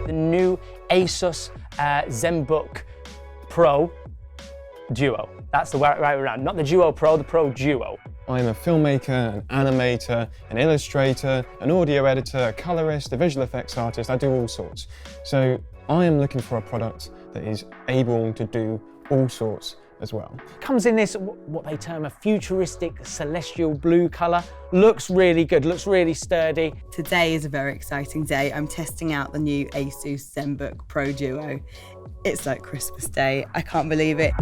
the new ASUS ZenBook Pro Duo. That's the right way around, not the Duo Pro, the Pro Duo. I'm a filmmaker, an animator, an illustrator, an audio editor, a colorist, a visual effects artist. I do all sorts. So I am looking for a product that is able to do all sorts as well. Comes in this, what they term a futuristic celestial blue color. Looks really good, looks really sturdy. Today is a very exciting day. I'm testing out the new ASUS ZenBook Pro Duo. It's like Christmas Day. I can't believe it.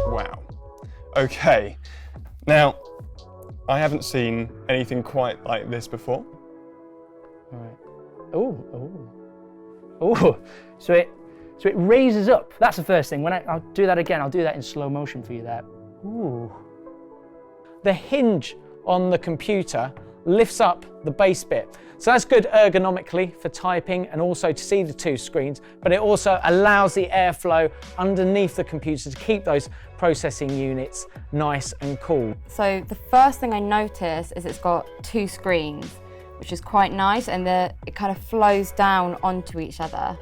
Wow. Okay. Now, I haven't seen anything quite like this before. All right. Oh. So it raises up. That's the first thing. I'll do that again. I'll do that in slow motion for you there. Ooh. The hinge on the computer lifts up the base bit. So that's good ergonomically for typing and also to see the two screens, but it also allows the airflow underneath the computer to keep those processing units nice and cool. So the first thing I notice is it's got two screens, which is quite nice, and it kind of flows down onto each other.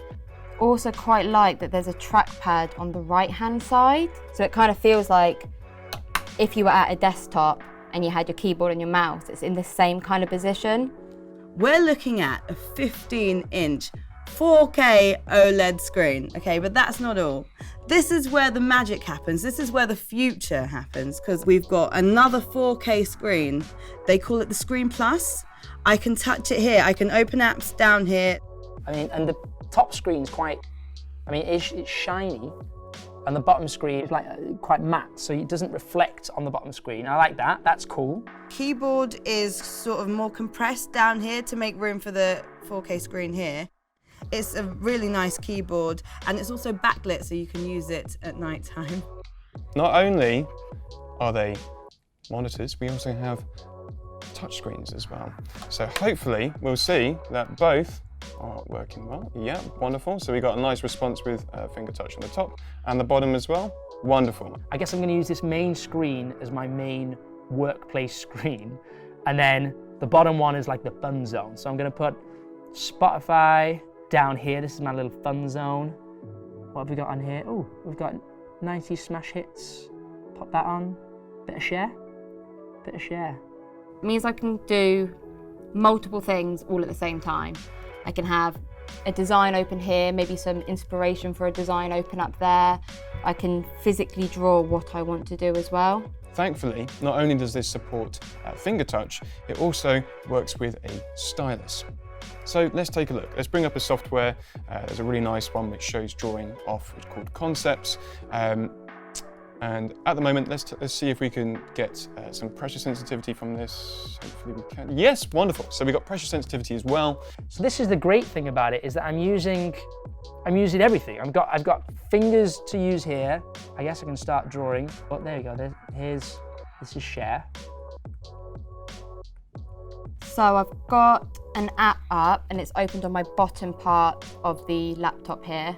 Also quite like that there's a trackpad on the right-hand side, so it kind of feels like if you were at a desktop and you had your keyboard and your mouse, it's in the same kind of position. We're looking at a 15-inch 4K OLED screen, okay, but that's not all. This is where the magic happens. This is where the future happens, because we've got another 4K screen. They call it the Screen Plus. I can touch it here. I can open apps down here. I mean, and the top screen's it's shiny, and the bottom screen is quite matte, so it doesn't reflect on the bottom screen. I like that. That's cool. Keyboard is sort of more compressed down here to make room for the 4K screen here. It's a really nice keyboard, and it's also backlit, so you can use it at night time. Not only are they monitors, we also have touchscreens as well. So hopefully we'll see that both are working well. Yeah, wonderful. So we got a nice response with finger touch on the top and the bottom as well. Wonderful. I guess I'm going to use this main screen as my main workplace screen, and then the bottom one is like the fun zone. So I'm going to put Spotify down here. This is my little fun zone. What have we got on here? Oh, we've got 90s smash hits. Pop that on. Bit of share. It means I can do multiple things all at the same time. I can have a design open here, maybe some inspiration for a design open up there. I can physically draw what I want to do as well. Thankfully, not only does this support finger touch, it also works with a stylus. So let's take a look. Let's bring up a software. There's a really nice one which shows drawing off, which is called Concepts. And at the moment, let's see if we can get some pressure sensitivity from this. Hopefully we can. Yes, wonderful. So we've got pressure sensitivity as well. So this is the great thing about it, is that I'm using everything. I've got fingers to use here. I guess I can start drawing. But there you go. This is share. So I've got an app up and it's opened on my bottom part of the laptop here.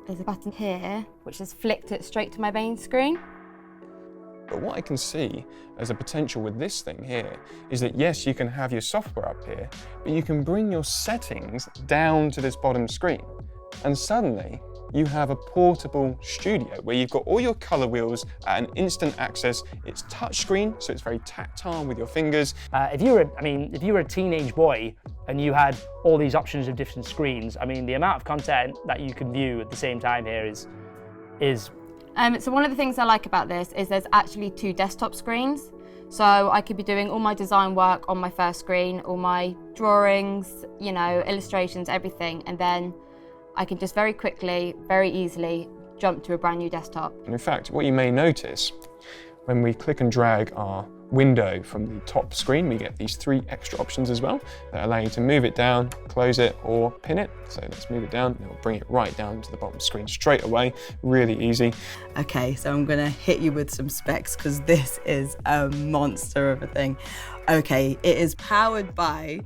There's a button here which has flicked it straight to my main screen. But what I can see as a potential with this thing here is that yes, you can have your software up here, but you can bring your settings down to this bottom screen. And suddenly you have a portable studio where you've got all your color wheels at an instant access. It's touchscreen, so it's very tactile with your fingers. If you were a teenage boy and you had all these options of different screens, I mean, the amount of content that you can view at the same time here is. So one of the things I like about this is there's actually two desktop screens. So I could be doing all my design work on my first screen, all my drawings, illustrations, everything, and then I can just very quickly, very easily jump to a brand new desktop. And in fact, what you may notice when we click and drag our window from the top screen, we get these 3 extra options as well that allow you to move it down, close it, or pin it. So let's move it down and it'll bring it right down to the bottom screen straight away. Really easy. Okay, so I'm gonna hit you with some specs because this is a monster of a thing. Okay, it is powered by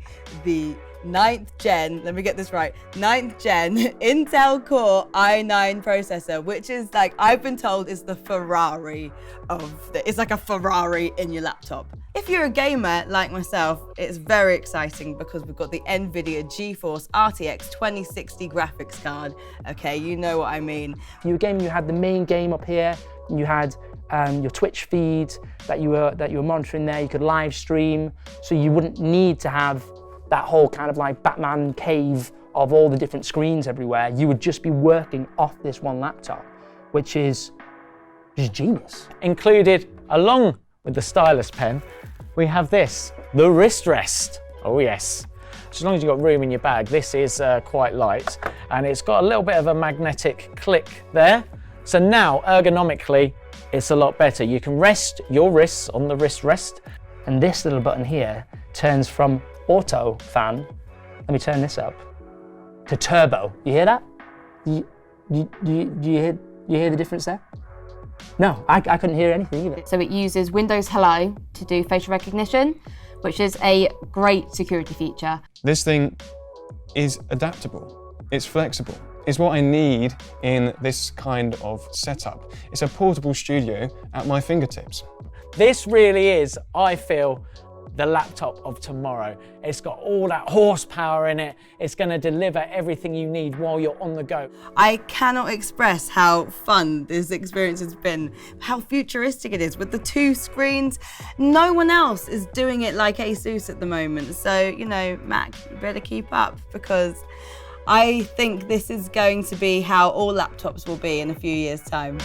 the 9th gen, let me get this right, 9th gen Intel Core i9 processor, which is I've been told is the Ferrari it's like a Ferrari in your laptop. If you're a gamer like myself, it's very exciting because we've got the NVIDIA GeForce RTX 2060 graphics card. Okay, you know what I mean. You were gaming, you had the main game up here, and you had your Twitch feed that you were monitoring there. You could live stream, so you wouldn't need to have that whole kind of like Batman cave of all the different screens everywhere. You would just be working off this one laptop, which is just genius. Included, along with the stylus pen, we have this, the wrist rest. Oh yes. As long as you've got room in your bag, this is quite light, and it's got a little bit of a magnetic click there. So now, ergonomically, it's a lot better. You can rest your wrists on the wrist rest. And this little button here turns from auto fan, let me turn this up, to turbo. You hear that? Do you hear the difference there? No, I couldn't hear anything either. So it uses Windows Hello to do facial recognition, which is a great security feature. This thing is adaptable, it's flexible. It's what I need in this kind of setup. It's a portable studio at my fingertips. This really is, I feel, the laptop of tomorrow. It's got all that horsepower in it. It's going to deliver everything you need while you're on the go. I cannot express how fun this experience has been, how futuristic it is with the 2 screens. No one else is doing it like ASUS at the moment. So, you know, Mac, you better keep up, because I think this is going to be how all laptops will be in a few years' time.